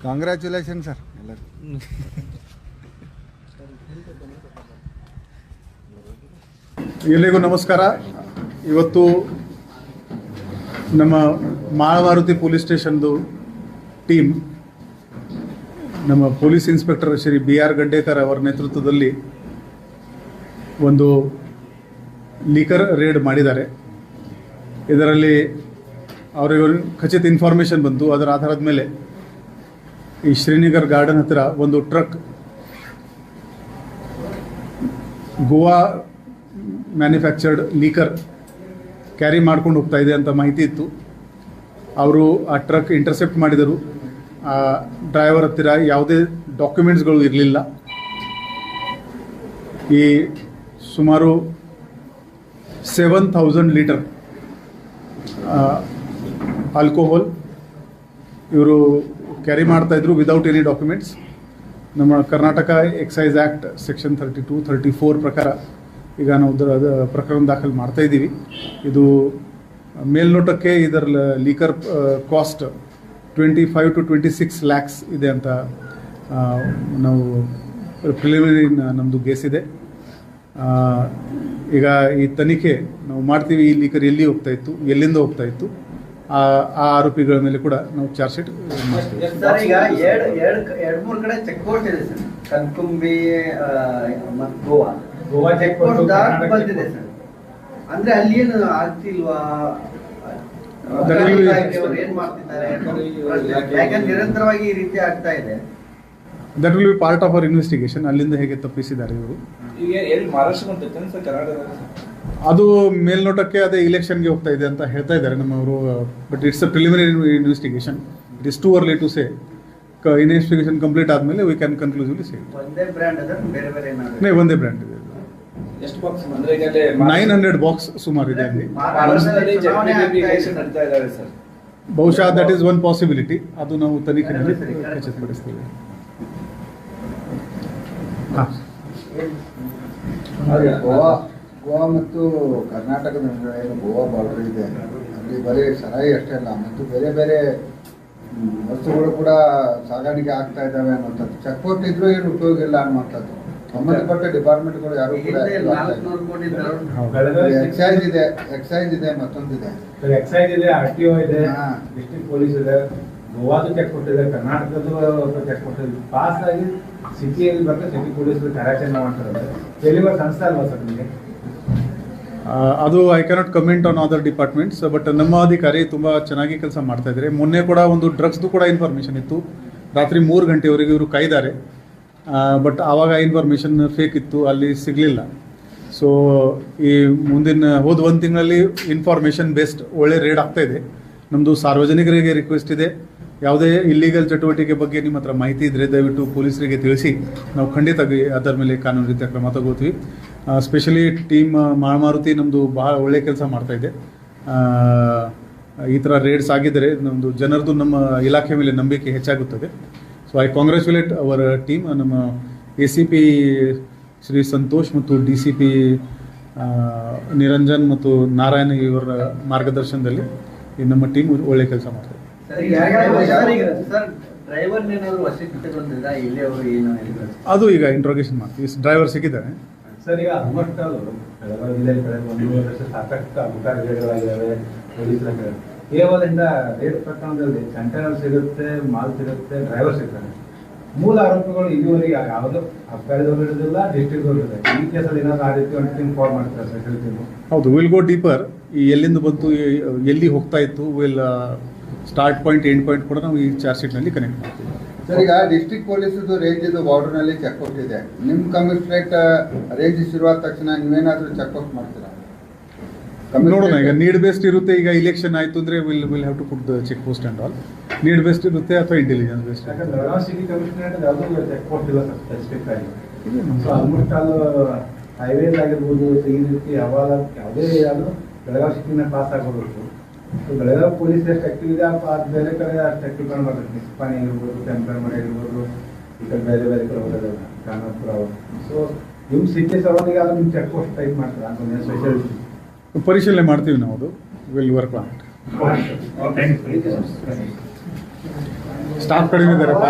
Congratulation sir ಎಲ್ಲರೂ. ಎಲ್ಲರಿಗೂ ನಮಸ್ಕಾರ. ಇವತ್ತು ನಮ್ಮ ಮಾಳಮಾರುತಿ ಪೊಲೀಸ್ ಸ್ಟೇಷನ್ದು ಟೀಮ್ ನಮ್ಮ police inspector Shri BR Gaddekar ಅವರ ನೇತೃತ್ವದಲ್ಲಿ ಒಂದು ಲೀಕರ್ ರೇಡ್ ಮಾಡಿದ್ದಾರೆ. ಇದರಲ್ಲಿ ಅವರಿಗೆ ಖಚಿತ ಇನ್ಫಾರ್ಮೇಷನ್ ಬಂತು. ಅದರ ಆಧಾರದ ಮೇಲೆ ಈ ಶ್ರೀನಗರ್ ಗಾರ್ಡನ್ ಹತ್ತಿರ ಒಂದು truck Goa manufactured liquor carry ಮಾಡ್ಕೊಂಡು ಹೋಗ್ತಾ ಇದೆ ಅಂತ ಮಾಹಿತಿ ಇತ್ತು. ಅವರು ಆ ಟ್ರಕ್ ಇಂಟರ್ಸೆಪ್ಟ್ ಮಾಡಿದರು. ಆ ಡ್ರೈವರ್ ಹತ್ತಿರ ಯಾವುದೇ ಡಾಕ್ಯುಮೆಂಟ್ಸ್ಗಳು ಇರಲಿಲ್ಲ. ಈ ಸುಮಾರು 7,000 ಲೀಟರ್ ಆಲ್ಕೋಹಾಲ್ ಇವರು ಕ್ಯಾರಿ ಮಾಡ್ತಾಯಿದ್ರು ವಿದೌಟ್ ಎನಿ ಡಾಕ್ಯುಮೆಂಟ್ಸ್. ನಮ್ಮ ಕರ್ನಾಟಕ ಎಕ್ಸೈಸ್ ಆ್ಯಕ್ಟ್ ಸೆಕ್ಷನ್ 32, 34 ಪ್ರಕಾರ ಈಗ ನಾವು ಪ್ರಕರಣ ದಾಖಲು ಮಾಡ್ತಾ ಇದ್ದೀವಿ. ಇದು ಮೇಲ್ನೋಟಕ್ಕೆ ಇದರ ಲೀಕರ್ ಕಾಸ್ಟ್ 25 to 26 lakhs ಇದೆ ಅಂತ ನಾವು ಪ್ರಿಲಿಮಿನರಿ ನಮ್ಮದು ಗೆಸ್ ಇದೆ. ಈಗ ಈ ತನಿಖೆ ನಾವು ಮಾಡ್ತೀವಿ. ಈ ಲೀಕರ್ ಎಲ್ಲಿ ಹೋಗ್ತಾ ಇತ್ತು, ಎಲ್ಲಿಂದ ಹೋಗ್ತಾ ಇತ್ತು, ಆ ಆರೋಪಿಗಳ ಮೇಲೆ ಕೂಡ ನಾವು ಚಾರ್ಜ್ ಶೀಟ್ ಮಾಡ್ತೀವಿ. ಈಗ ಎರಡು ಮೂರು ಕಡೆ ಚೆಕ್ ಪೋಸ್ಟ್ ಇದೆ ಸರ್. ಕನ್ಕುಂಬಿ ಮತ್ತು ಗೋವಾ ಚೆಕ್ ಪೋಸ್ಟ್ ಬಂದಿದೆ ಸರ್. ಅಂದ್ರೆ ಅಲ್ಲಿ ಏನು ಆಗ್ತಿಲ್ವಾ, ಏನ್ ಮಾಡ್ತಿದ್ದಾರೆ? ಯಾಕಂದ್ರೆ ನಿರಂತರವಾಗಿ ಈ ರೀತಿ ಆಗ್ತಾ ಇದೆ. That will be part of our investigation. ಅಲ್ಲಿಂದ ಹೇಗೆ ತಪ್ಪಿಸಿದ್ದಾರೆ ಇವರು, ಅದು ಮೇಲ್ನೋಟಕ್ಕೆ ಅದೇ ಇಲೆಕ್ಷನ್ಗೆ ಹೋಗ್ತಾ ಇದೆ ಅಂತ ಹೇಳ್ತಾ ಇದ್ದಾರೆ ನಮ್ಮವರು. But it's a preliminary investigation. It is too early to say. Investigation complete ಆದಮೇಲೆ ವಿ ಕ್ಯಾನ್ ಕನ್ಕ್ಲೂಸಿವ್ಲಿ ಸೇ. ಒಂದೇ ಬ್ರ್ಯಾಂಡ್ ಅದ, ಬೇರೆ ಬೇರೆ ಒಂದೇ ಬ್ರ್ಯಾಂಡ್ ಇದೆ. 900 ಬಾಕ್ಸ್ ಸುಮಾರು ಇದೆ ಅಲ್ಲಿ. ಬಹುಶಃ ದಟ್ ಈಸ್ ಒನ್ ಪಾಸಿಬಿಲಿಟಿ. ಅದು ನಾವು ತನಿಖೆಯಲ್ಲಿ ಖಚಿತಪಡಿಸ್ತೇವೆ. ಗೋವಾ ಮತ್ತು ಕರ್ನಾಟಕದ ನಡುವೆ ಗೋವಾ ಬಾರ್ಡರ್ ಇದೆ. ಅಲ್ಲಿ ಬರೀ ಸರಾಯಿ ಅಷ್ಟೇ ಅಲ್ಲ, ಮತ್ತು ಬೇರೆ ಬೇರೆ ವಸ್ತುಗಳು ಕೂಡ ಸಾಗಾಣಿಕೆ ಆಗ್ತಾ ಇದ್ದಾವೆ ಅನ್ನೋಂಥದ್ದು. ಚೆಕ್ ಪೋಸ್ಟ್ ಇದ್ರೂ ಏನು ಉಪಯೋಗ ಇಲ್ಲ ಅನ್ನುವಂಥದ್ದು. ಸಂಬಂಧಪಟ್ಟ ಡಿಪಾರ್ಟ್ಮೆಂಟ್ಗಳು ಯಾರು ಕೂಡ ಎಕ್ಸೈಸ್ ಇದೆ, ಮತ್ತೊಂದಿದೆ ಎಕ್ಸೈಸ್ ಇದೆ, RTO ಇದೆ, ಡಿಸ್ಟ್ರಿಕ್ಟ್ ಪೊಲೀಸ್ ಇದೆ, ಗೋವಾದು ಚೆಕ್ ಪೋಸ್ಟ್ ಇದೆ, ಕರ್ನಾಟಕದ್ದು ಚೆಕ್ ಪೋಸ್ಟ್ ಇದೆ. ಪಾಸ್ ಆಗಿ ಸಿಟಿಯಲ್ಲಿ ಬರ್ತಾರೆ, ಸಿಟಿ ಪೊಲೀಸರು ಕಾರ್ಯಾಚರಣೆ ಮಾಡ್ತಾರೆ. ಎಲ್ಲಿರುವ ಸಂಸ್ಥೆ ಅಲ್ವಾ ಸರ್ ನಿಮಗೆ? ಅದು I cannot comment on other departments. But ನಮ್ಮ ಅಧಿಕಾರಿ ತುಂಬ ಚೆನ್ನಾಗಿ ಕೆಲಸ ಮಾಡ್ತಾ ಇದ್ದಾರೆ. ಮೊನ್ನೆ ಕೂಡ ಒಂದು ಡ್ರಗ್ಸ್ದು ಕೂಡ ಇನ್ಫಾರ್ಮೇಷನ್ ಇತ್ತು. ರಾತ್ರಿ 3 ಗಂಟೆವರೆಗೆ ಇವರು ಕಾಯ್ದಾರೆ. ಬಟ್ ಆವಾಗ ಇನ್ಫಾರ್ಮೇಷನ್ ಫೇಕ್ ಇತ್ತು, ಅಲ್ಲಿ ಸಿಗಲಿಲ್ಲ. ಸೊ ಈ ಮುಂದಿನ ಹೋದ 1 ತಿಂಗಳಲ್ಲಿ ಇನ್ಫಾರ್ಮೇಷನ್ ಬೇಸ್ಡ್ ಒಳ್ಳೆ ರೇಡ್ ಆಗ್ತಾ ಇದೆ. ನಮ್ಮದು ಸಾರ್ವಜನಿಕರಿಗೆ ರಿಕ್ವೆಸ್ಟ್ ಇದೆ, ಯಾವುದೇ ಇಲ್ಲಿಗಲ್ ಚಟುವಟಿಕೆ ಬಗ್ಗೆ ನಿಮ್ಮ ಹತ್ರ ಮಾಹಿತಿ ಇದ್ದರೆ ದಯವಿಟ್ಟು ಪೊಲೀಸರಿಗೆ ತಿಳಿಸಿ. ನಾವು ಖಂಡಿತ ಅದರ ಮೇಲೆ ಕಾನೂನು ರೀತಿಯ ಕ್ರಮ ತಗೋತೀವಿ. ಸ್ಪೆಷಲಿ ಟೀಮ್ ಮಾಳಮಾರುತಿ ನಮ್ಮದು ಬಹಳ ಒಳ್ಳೆ ಕೆಲಸ ಮಾಡ್ತಾಯಿದೆ. ಈ ಥರ ರೇಡ್ಸ್ ಆಗಿದ್ದರೆ ನಮ್ಮದು ಜನರದು ನಮ್ಮ ಇಲಾಖೆ ಮೇಲೆ ನಂಬಿಕೆ ಹೆಚ್ಚಾಗುತ್ತದೆ. So I congratulate our team. ನಮ್ಮ ACP ಶ್ರೀ ಸಂತೋಷ್ ಮತ್ತು DCP ನಿರಂಜನ್ ಮತ್ತು ನಾರಾಯಣ್ ಇವರ ಮಾರ್ಗದರ್ಶನದಲ್ಲಿ ಈ ನಮ್ಮ ಟೀಮ್ ಒಳ್ಳೆ ಕೆಲಸ ಮಾಡ್ತಾರೆ. ಅದು ಈಗ ಇಂಟ್ರೋಗೇಷನ್ ಮಾಡ್ತೀವಿ. ಡ್ರೈವರ್ ಸಿಕ್ಕಿದ್ದಾರೆ ಸರ್. ಈಗ ಆಲ್ಮೋಸ್ಟ್ ಬೆಳಗಾವಿ ಜಿಲ್ಲೆಯಲ್ಲಿ ಕಳೆದ 1 ವರ್ಷ ಸಾಕಷ್ಟು ಅಪಘಾತಗಳಾಗಿದ್ದಾವೆ. ಕೇವಲದಿಂದ ರೇಟ್ ಪ್ರಕರಣದಲ್ಲಿ ಕಂಟೈನರ್ ಸಿಗುತ್ತೆ, ಮಾಲ್ ಸಿಗುತ್ತೆ, ಡ್ರೈವರ್ ಸಿಗ್ತಾನೆ. ಮೂಲ ಆರೋಪಿಗಳು ಇದುವರೆಗೆ ಯಾವುದೋ ಅಬ್ಕಾರಿದವರು ಇರೋದಿಲ್ಲ, ಡಿಸ್ಟ್ರಿಕ್ಟ್ ಇದೆ. ಈ ಕೇಸಲ್ಲಿ ಏನಾದ್ರು ಆ ರೀತಿ ಒಂದು ಇನ್ಫಾರ್ಮ್ ಮಾಡ್ತಾರೆ ಸೆಕ್ಯೂರಿಟಿ? ಹೌದು, ವಿಲ್ ಗೋ ಡೀಪರ್. ಈ ಎಲ್ಲಿಂದ ಬಂತು, ಎಲ್ಲಿ ಹೋಗ್ತಾ ಇತ್ತು, will start point end point ಕೂಡ ನಾವು ಈ ಚಾರ್ಜ್ ಶೀಟ್ನಲ್ಲಿ ಕನೆಕ್ಟ್ ಮಾಡ್ತೀವಿ. ಸರ್, ಈಗ ಡಿಸ್ಟ್ರಿಕ್ಟ್ ಪೊಲೀಸದು ರೇಂಜ್ ಇದು ಬಾರ್ಡರ್ನಲ್ಲಿ ಚೆಕ್ಔಟ್ ಇದೆ. ನಿಮ್ಮ ಕಮಿಷನರೇಟ್ ರೇಂಜ್ ಶುರುವಾದ ತಕ್ಷಣ ನೀವೇನಾದರೂ ಚೆಕ್ಔಟ್ ಮಾಡ್ತೀರಾ? ನೋಡೋಣ. ಈಗ ನೀಡ್ ಬೇಸ್ಡ್ ಇರುತ್ತೆ. ಈಗ ಇಲೆಕ್ಷನ್ ಆಯಿತು ಅಂದರೆ will have to put the check post and all. Need based ಇರುತ್ತೆ ಅಥವಾ ಇಂಟೆಲಿಜೆನ್ಸ್ ಬೇಸ್ಡ್. ಯಾಕಂದ್ರೆ ಬೆಳಗಾವಿ ಸಿಟಿ ಕಮಿಷನರೇಟ್ ಯಾವುದೂ ಚೆಕ್ ಪೋಸ್ಟ್ ಇಲ್ಲ ಸರ್ ಸ್ಪೆಸಿಫಿಕ್ ಆಗಿ. ಸೊ ಆಲ್ಮೋಸ್ಟ್ ಆಲ್ ಹೈವೇಸ್ ಆಗಿರ್ಬೋದು, ಈ ರೀತಿ ಯಾವಾಗ ಯಾವುದೇ ಆದರೂ ಬೆಳಗಾವಿ ಸಿಟಿನ ಪಾಸ್ ಆಗೋದು. ಸೊ ಬೆಳಗಾವಿ ಪೊಲೀಸ್ ಎಷ್ಟು ಆಕ್ಟಿವ್ ಇದೆ ಅದು ಬೇರೆ ಕಡೆ ಅಷ್ಟು ಆಕ್ಟಿವ್ ಕಾಣ್ ಮಾಡ್ತಾರೆ. ನಿಸ್ಪಾನಿ ಆಗಿರ್ಬೋದು, ಟೆಂಪಲ್ ಆಗಿರ್ಬೋದು, ಈ ಕಡೆ ಬೇರೆ ಬೇರೆ ಕಡೆ ಹೋಗೋದು ಖಾನಾಪುರ. ಸೊ ನಿಮ್ಮ ಸಿಟಿ ಸರೌಂಡಿಂಗ್ ಆದ್ರೂ ನಿಮ್ಮ ಚೆಕ್ ಪೋಸ್ಟ್ ಟೈಪ್ ಮಾಡ್ತಾರೆ ಅಂತ ಸ್ಪೆಷಲ್ ಪರಿಶೀಲನೆ ಮಾಡ್ತೀವಿ ನಾವು. ಅದು will work on it. Staff ಕಡಿಮೆ ಇದ್ದಾರಪ್ಪ.